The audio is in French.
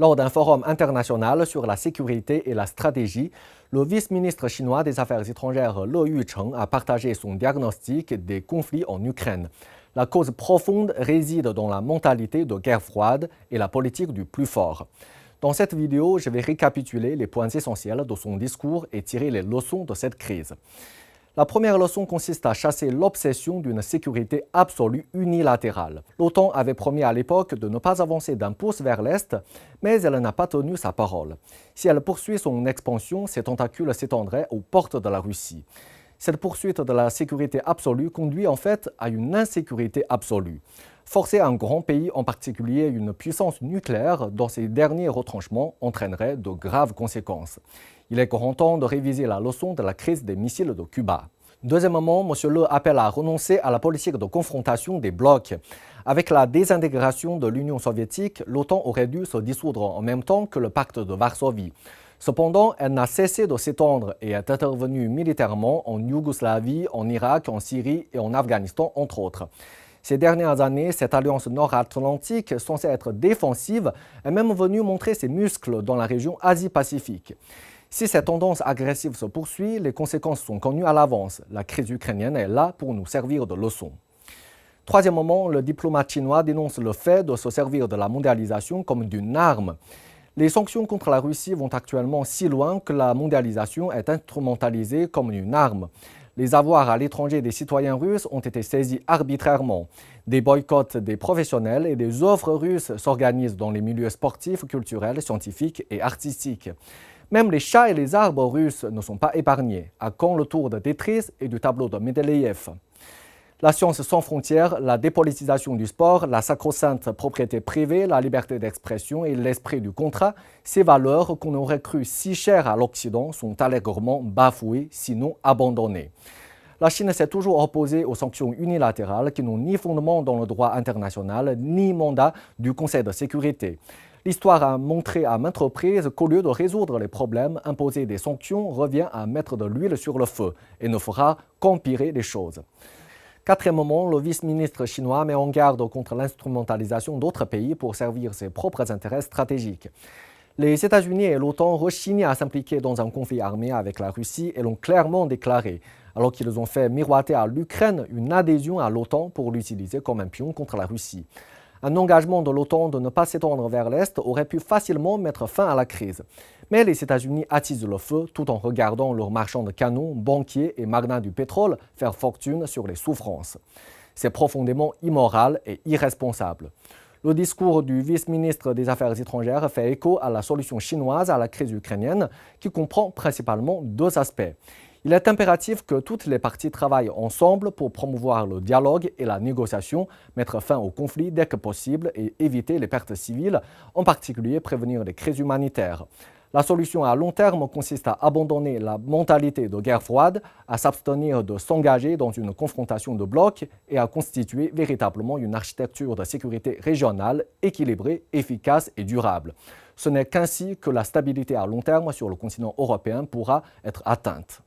Lors d'un forum international sur la sécurité et la stratégie, le vice-ministre chinois des Affaires étrangères Le Yucheng a partagé son diagnostic des conflits en Ukraine. La cause profonde réside dans la mentalité de guerre froide et la politique du plus fort. Dans cette vidéo, je vais récapituler les points essentiels de son discours et tirer les leçons de cette crise. La première leçon consiste à chasser l'obsession d'une sécurité absolue unilatérale. L'OTAN avait promis à l'époque de ne pas avancer d'un pouce vers l'Est, mais elle n'a pas tenu sa parole. Si elle poursuit son expansion, ses tentacules s'étendraient aux portes de la Russie. Cette poursuite de la sécurité absolue conduit en fait à une insécurité absolue. Forcer un grand pays, en particulier une puissance nucléaire, dans ses derniers retranchements entraînerait de graves conséquences. Il est grand temps de réviser la leçon de la crise des missiles de Cuba. Deuxièmement, M. Le appelle à renoncer à la politique de confrontation des blocs. Avec la désintégration de l'Union soviétique, l'OTAN aurait dû se dissoudre en même temps que le pacte de Varsovie. Cependant, elle n'a cessé de s'étendre et est intervenue militairement en Yougoslavie, en Irak, en Syrie et en Afghanistan, entre autres. Ces dernières années, cette alliance nord-atlantique, censée être défensive, est même venue montrer ses muscles dans la région Asie-Pacifique. Si cette tendance agressive se poursuit, les conséquences sont connues à l'avance. La crise ukrainienne est là pour nous servir de leçon. Troisièmement, le diplomate chinois dénonce le fait de se servir de la mondialisation comme d'une arme. Les sanctions contre la Russie vont actuellement si loin que la mondialisation est instrumentalisée comme une arme. Les avoirs à l'étranger des citoyens russes ont été saisis arbitrairement. Des boycotts des professionnels et des offres russes s'organisent dans les milieux sportifs, culturels, scientifiques et artistiques. Même les chats et les arbres russes ne sont pas épargnés. À quand le tour de Tetris et du tableau de Mendeleïev? La science sans frontières, la dépolitisation du sport, la sacro-sainte propriété privée, la liberté d'expression et l'esprit du contrat, ces valeurs qu'on aurait cru si chères à l'Occident sont allègrement bafouées, sinon abandonnées. La Chine s'est toujours opposée aux sanctions unilatérales qui n'ont ni fondement dans le droit international, ni mandat du Conseil de sécurité. L'histoire a montré à maintes reprises qu'au lieu de résoudre les problèmes, imposer des sanctions revient à mettre de l'huile sur le feu et ne fera qu'empirer les choses. Quatrièmement, le vice-ministre chinois met en garde contre l'instrumentalisation d'autres pays pour servir ses propres intérêts stratégiques. Les États-Unis et l'OTAN rechignent à s'impliquer dans un conflit armé avec la Russie et l'ont clairement déclaré, alors qu'ils ont fait miroiter à l'Ukraine une adhésion à l'OTAN pour l'utiliser comme un pion contre la Russie. Un engagement de l'OTAN de ne pas s'étendre vers l'Est aurait pu facilement mettre fin à la crise. Mais les États-Unis attisent le feu tout en regardant leurs marchands de canons, banquiers et magnats du pétrole faire fortune sur les souffrances. C'est profondément immoral et irresponsable. Le discours du vice-ministre des Affaires étrangères fait écho à la solution chinoise à la crise ukrainienne qui comprend principalement deux aspects. Il est impératif que toutes les parties travaillent ensemble pour promouvoir le dialogue et la négociation, mettre fin au conflit dès que possible et éviter les pertes civiles, en particulier prévenir les crises humanitaires. La solution à long terme consiste à abandonner la mentalité de guerre froide, à s'abstenir de s'engager dans une confrontation de blocs et à constituer véritablement une architecture de sécurité régionale équilibrée, efficace et durable. Ce n'est qu'ainsi que la stabilité à long terme sur le continent européen pourra être atteinte.